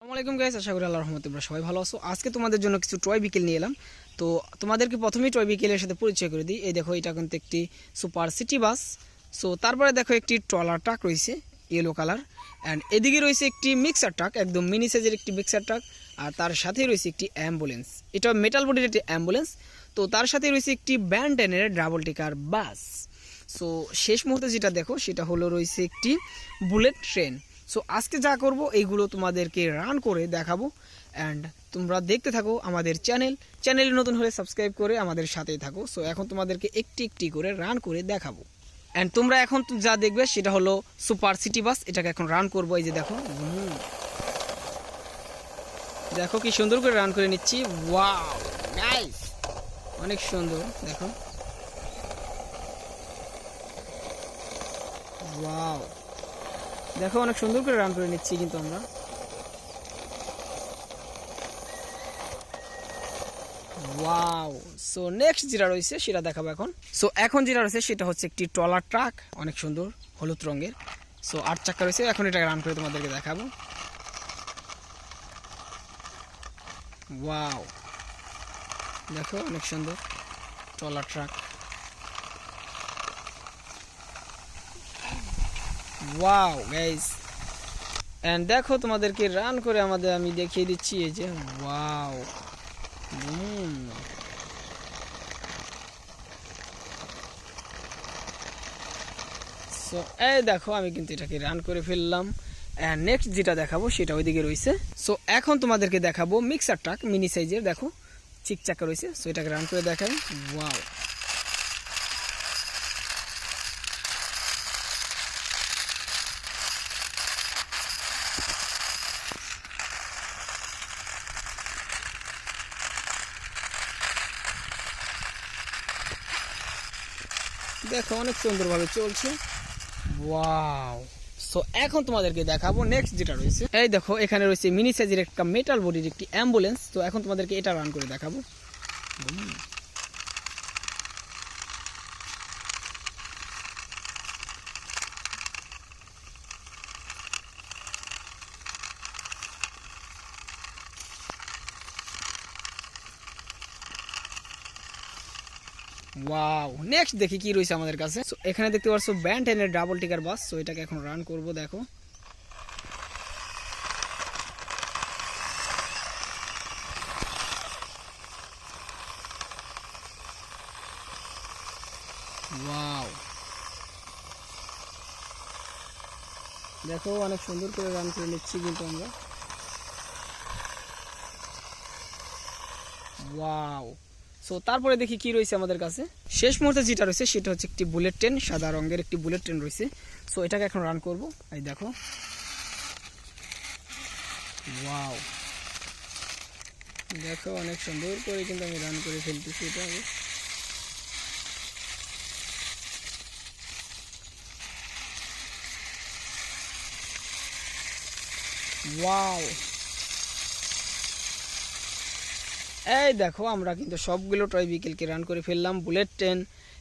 আসসালামু আলাইকুম গাইস, আশা করি আল্লাহর রহমতে তোমরা সবাই ভালো আছো। আজকে তোমাদের জন্য কিছু টয় বিকেল নিয়ে এলাম। তো তোমাদেরকে প্রথমেই টয় বিকেলের সাথে পরিচয় করে দিই। এই দেখো, এটা কিন্তু একটি সুপার সিটি বাস। সো তারপরে দেখো একটি ট্রলার ট্রাক রয়েছে ইয়েলো কালার, অ্যান্ড এদিকে রয়েছে একটি মিক্সার ট্রাক, একদম মিনি সাইজের একটি মিক্সার ট্রাক। আর তার সাথেই রয়েছে একটি অ্যাম্বুলেন্স, এটা মেটাল বডির একটি অ্যাম্বুলেন্স। তো তার সাথে রয়েছে একটি ব্যান টেনের ডাবল টিকার বাস। সো শেষ মুহূর্তে যেটা দেখো সেটা হলো রয়েছে একটি বুলেট ট্রেন। সো আজকে যা করব এইগুলো তোমাদেরকে রান করে দেখাবো, অ্যান্ড তোমরা দেখতে থাকো আমাদের চ্যানেলে নতুন হলে সাবস্ক্রাইব করে আমাদের সাথেই থাকো। সো এখন তোমাদেরকে একটি একটি করে রান করে দেখাবো, অ্যান্ড তোমরা এখন যা দেখবে সেটা হলো সুপার সিটি বাস। এটাকে এখন রান করবো। এই যে দেখো, দেখো কি সুন্দর করে রান করে নিচ্ছি। ওয়াও নাইস, অনেক সুন্দর। দেখো, ওয়াও, দেখো অনেক সুন্দর করে রান করে নিচ্ছি কিন্তু আমরা। ওয়াও। সো নেক্সট যেটা রয়েছে সেটা দেখাবো এখন। সো এখন যেটা রয়েছে সেটা হচ্ছে একটি ট্রলার ট্রাক, অনেক সুন্দর হলুদ রঙের। সো 8 চাকা রয়েছে, এখন এটা রান করে তোমাদেরকে দেখাবো। ওয়াও, দেখো অনেক সুন্দর trawler truck. Wow guys, and দেখো তোমাদেরকে রান করে আমি দেখিয়ে দিচ্ছি। এই যে ওয়াও, সো এই দেখো আমি কিন্তু এটাকে রান করে ফেললাম। অ্যান্ড নেক্সট যেটা দেখাবো সেটা ওইদিকে রয়েছে। সো এখন তোমাদেরকে দেখাবো মিক্সার ট্রাক, মিনি সাইজের। দেখো চিক চাকা রয়েছে। সো এটাকে রান করে দেখাই। ওয়াও, দেখো অনেক সুন্দরভাবে চলছে। ওয়াও। সো এখন তোমাদেরকে দেখাবো নেক্সট যেটা রয়েছে। এই দেখো, এখানে রয়েছে মিনি সাইজের একটা মেটাল বডির একটি অ্যাম্বুলেন্স। তো এখন তোমাদেরকে এটা রান করে দেখাবো। ওয়াও, নেক্সট দেখি কি রয়েছে আমাদের কাছে। সো এখানে দেখতে পাচ্ছ ব্যান 10 এর ডাবল টিকার বাস। সো এটাকে এখন রান করব। দেখো, ওয়াও, দেখো অনেক সুন্দর করে রান করে নিচ্ছি কিন্তু আমরা। ওয়াও। সো তারপরে দেখি কি রয়েছে আমাদের কাছে। শেষ মুহূর্তে যেটা রয়েছে সেটা হচ্ছে একটি বুলেট ট্রেন, সাদা রঙের একটি বুলেট ট্রেন রয়েছে। সো এটাকে এখন রান করব। এই দেখো, ওয়াও, দেখো অনেক সুন্দর করে কিন্তু আমি রান করে ফেলতেছি এটা। ওয়াও, এই দেখো আমরা কিন্তু সবগুলো টয় বিকেলকে রান করে ফেললাম। বুলেট ট্রেন,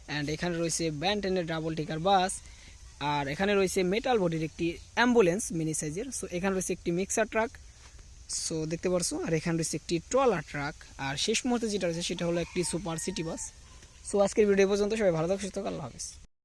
অ্যান্ড এখানে রয়েছে ব্যান টেনের ডাবল টিকার বাস, আর এখানে রয়েছে মেটাল বডির একটি অ্যাম্বুলেন্স মিনি সাইজের। সো এখানে রয়েছে একটি মিক্সার ট্রাক। সো দেখতে পারছো, আর এখানে রয়েছে একটি ট্রলার ট্রাক, আর শেষ মুহূর্তে যেটা রয়েছে সেটা হলো একটি সুপার সিটি বাস। সো আজকের ভিডিও পর্যন্ত, সবাই ভালো থাকো, সুস্থ থাকো, আল্লাহ হাফেজ।